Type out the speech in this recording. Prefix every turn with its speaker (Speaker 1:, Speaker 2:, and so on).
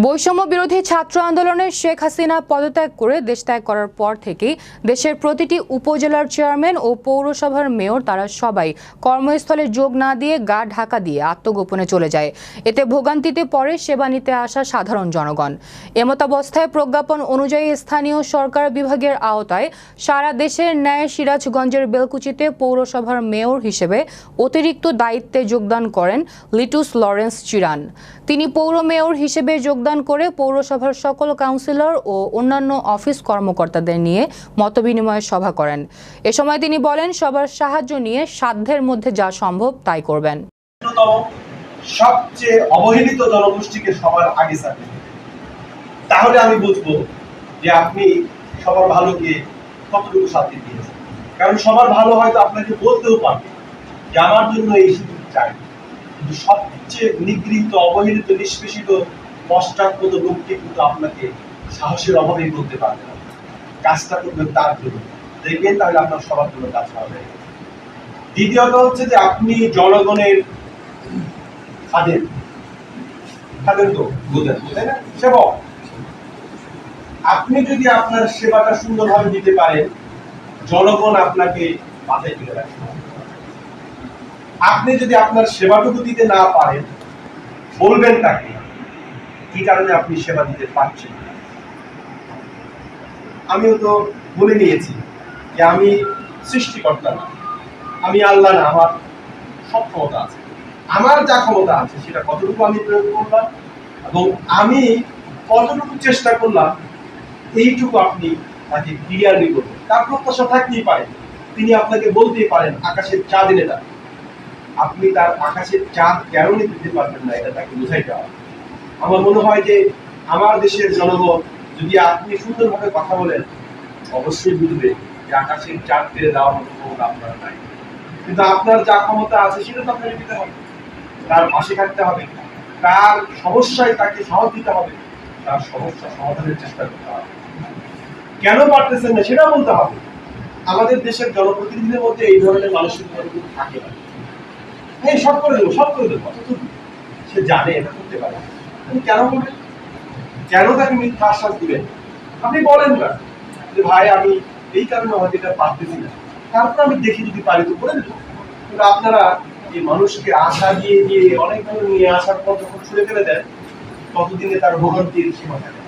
Speaker 1: বৈষম্য বিরোধী ছাত্র আন্দোলনের শেখ হাসিনা পদত্যাগ করে দেশ ত্যাগ করার পর থেকেই দেশের প্রতিটি উপজেলার চেয়ারম্যান ও পৌরসভার মেয়র তারা সবাই কর্মস্থলে যোগ না দিয়ে গা ঢাকা দিয়ে আত্মগোপনে চলে যায়। এতে ভোগান্তিতে পড়ে সেবা নিতে আসা সাধারণ জনগণ। এমতাবস্থায় প্রজ্ঞাপন অনুযায়ী স্থানীয় সরকার বিভাগের আওতায় সারা দেশের ন্যায় সিরাজগঞ্জের বেলকুচিতে পৌরসভার মেয়র হিসেবে অতিরিক্ত দায়িত্বে যোগদান করেন লিটুস লরেন্স চিরান। তিনি পৌর মেয়র হিসেবে যোগদান করে পৌরসভার সকল কাউন্সিলর ও অন্যান্য অফিস কর্মকর্তাদের নিয়ে মতবিনিময় সভা করেন। এ সময় তিনি বলেন, সবার সাহায্য নিয়ে সাধ্যের মধ্যে যা সম্ভব তাই করবেন।
Speaker 2: সবচেয়ে অবহেলিত জনগোষ্ঠীকে সবার আগে চাকরি, তাহলে আমি বুঝবো যে আপনি সবার ভালোকে কতটুকু শান্তি দিয়েছেন। কারণ সবার ভালো হয়তো আপনাকে বলতেও পারবে যে আমার জন্য এই সুযোগ চাই, কিন্তু সবচেয়ে নিগৃহীত, অবহেলিত, নিষ্পেষিত, পশ্চাৎপদ লোককে কিন্তু আপনাকে সাহসের অভাবেই বলতে পারবে না। কাজটা করবেন তার জন্য, দেখবেন তাহলে আপনার সবার জন্য কাজ হবে। দ্বিতীয়ত হচ্ছে যে আপনি জনগণের খাদেন তো বুঝেন, তাই না? সেবক। আপনি যদি আপনার সেবাটা সুন্দরভাবে দিতে পারেন, জনগণ আপনাকে মাথায় তুলে রাখবে। আপনি যদি আপনার সেবাটুকু দিতে না পারেন, বলবেন তাকে কি কারণে আপনি সেবা দিতে পারছেন না। আমিও তো বলে নিয়েছি যে আমি সৃষ্টিকর্তা না, আমি আল্লাহ না, আমার সব ক্ষমতা আছে। আমার যা ক্ষমতা আছে সেটা কতটুকু আমি প্রয়োগ করলাম এবং আমি কতটুকু চেষ্টা করলাম, এইটুকু আপনি তাকে ক্লিয়ারলি করবেন। তার প্রত্যাশা থাকতেই পারে, তিনি আপনাকে বলতেই পারেন আকাশের চাঁদ এনে দেন। আপনি তার আকাশের চাঁদ কেন দিতে পারবেন না, এটা তাকে বোঝাইতে হবে। আমার মনে হয় যে আমার দেশের জনগণ যদি আপনি সুন্দরভাবে কথা বলেন, অবশ্যই বুঝবে যে আকাশের চাঁদ পেরে দেওয়ার মতো ক্ষমতা আপনার নাই। কিন্তু আপনার যা ক্ষমতা আছে সেটা তো আপনাকে দিতে হবে, তার পাশে থাকতে হবে, তার সমস্যায় তাকে সাহস দিতে হবে, তার সমস্যা সমাধানের চেষ্টা করতে হবে। কেন পারতেছেন না সেটা বলতে হবে। আমাদের দেশের জনপ্রতিনিধিদের মধ্যে এই ধরনের মানসিকতা থাকে না। হ্যাঁ, সব করে দেবো, সব করে দেবো, অথচ সে জানে এটা করতে পারে। কেন বলবেন? কেন তাকে মিথ্যা আশ্বাস দিবেন? আপনি বলেন না যে ভাই আমি এই কারণে হয়তো এটা পারতেছি না, তারপর আমি দেখি যদি পারি তো করে দেবো। কিন্তু আপনারা এই মানুষকে আশা দিয়ে দিয়ে অনেক ধরনের নিয়ে আসার পর যখন ছুড়ে ফেলে দেন, ততদিনে তার ভোগান্তির সীমা থাকে।